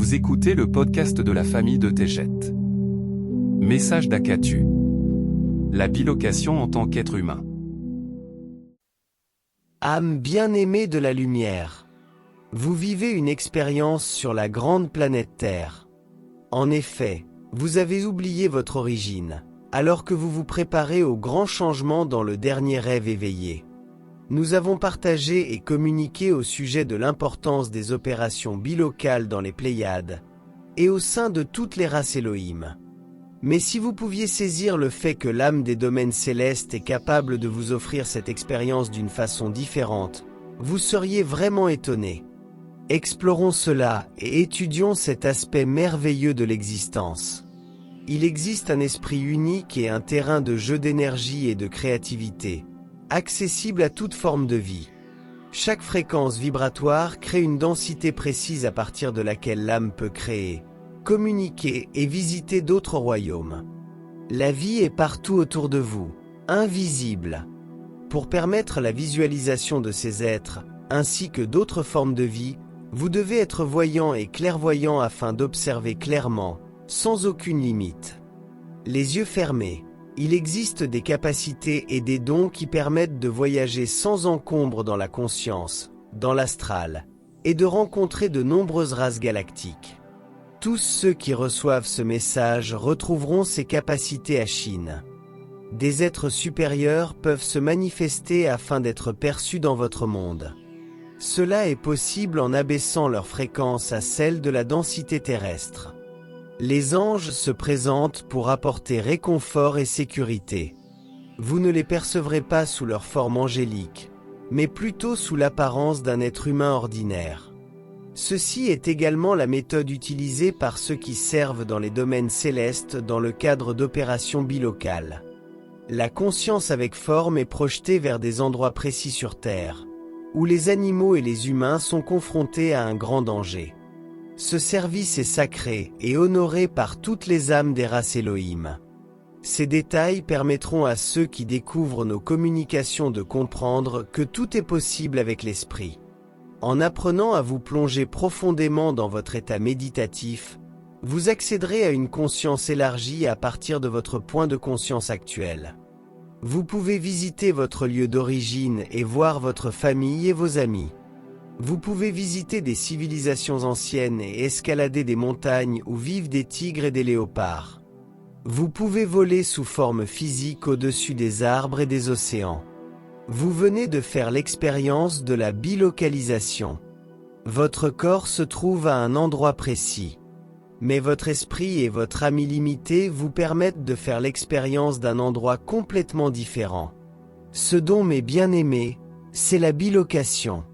Vous écoutez le podcast de la famille de Tejet. Message d'Akatu. La bilocation en tant qu'être humain. Âme bien-aimée de la lumière. Vous vivez une expérience sur la grande planète Terre. En effet, vous avez oublié votre origine, alors que vous vous préparez au grand changement dans le dernier rêve éveillé. Nous avons partagé et communiqué au sujet de l'importance des opérations bilocales dans les Pléiades, et au sein de toutes les races Elohim. Mais si vous pouviez saisir le fait que l'âme des domaines célestes est capable de vous offrir cette expérience d'une façon différente, vous seriez vraiment étonné. Explorons cela et étudions cet aspect merveilleux de l'existence. Il existe un esprit unique et un terrain de jeu d'énergie et de créativité, accessible à toute forme de vie. Chaque fréquence vibratoire crée une densité précise à partir de laquelle l'âme peut créer, communiquer et visiter d'autres royaumes. La vie est partout autour de vous, invisible. Pour permettre la visualisation de ces êtres, ainsi que d'autres formes de vie, vous devez être voyant et clairvoyant afin d'observer clairement, sans aucune limite. Les yeux fermés, il existe des capacités et des dons qui permettent de voyager sans encombre dans la conscience, dans l'astral, et de rencontrer de nombreuses races galactiques. Tous ceux qui reçoivent ce message retrouveront ces capacités à Chine. Des êtres supérieurs peuvent se manifester afin d'être perçus dans votre monde. Cela est possible en abaissant leur fréquence à celle de la densité terrestre. Les anges se présentent pour apporter réconfort et sécurité. Vous ne les percevrez pas sous leur forme angélique, mais plutôt sous l'apparence d'un être humain ordinaire. Ceci est également la méthode utilisée par ceux qui servent dans les domaines célestes dans le cadre d'opérations bilocales. La conscience avec forme est projetée vers des endroits précis sur Terre, où les animaux et les humains sont confrontés à un grand danger. Ce service est sacré et honoré par toutes les âmes des races Elohim. Ces détails permettront à ceux qui découvrent nos communications de comprendre que tout est possible avec l'esprit. En apprenant à vous plonger profondément dans votre état méditatif, vous accéderez à une conscience élargie à partir de votre point de conscience actuel. Vous pouvez visiter votre lieu d'origine et voir votre famille et vos amis. Vous pouvez visiter des civilisations anciennes et escalader des montagnes où vivent des tigres et des léopards. Vous pouvez voler sous forme physique au-dessus des arbres et des océans. Vous venez de faire l'expérience de la bilocalisation. Votre corps se trouve à un endroit précis. Mais votre esprit et votre âme illimitée vous permettent de faire l'expérience d'un endroit complètement différent. Ce don m'est bien aimé, c'est la bilocation.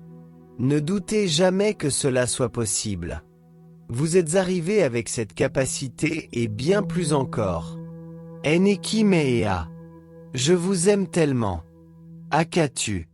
Ne doutez jamais que cela soit possible. Vous êtes arrivé avec cette capacité et bien plus encore. Eneki Mea. Je vous aime tellement. Akatu.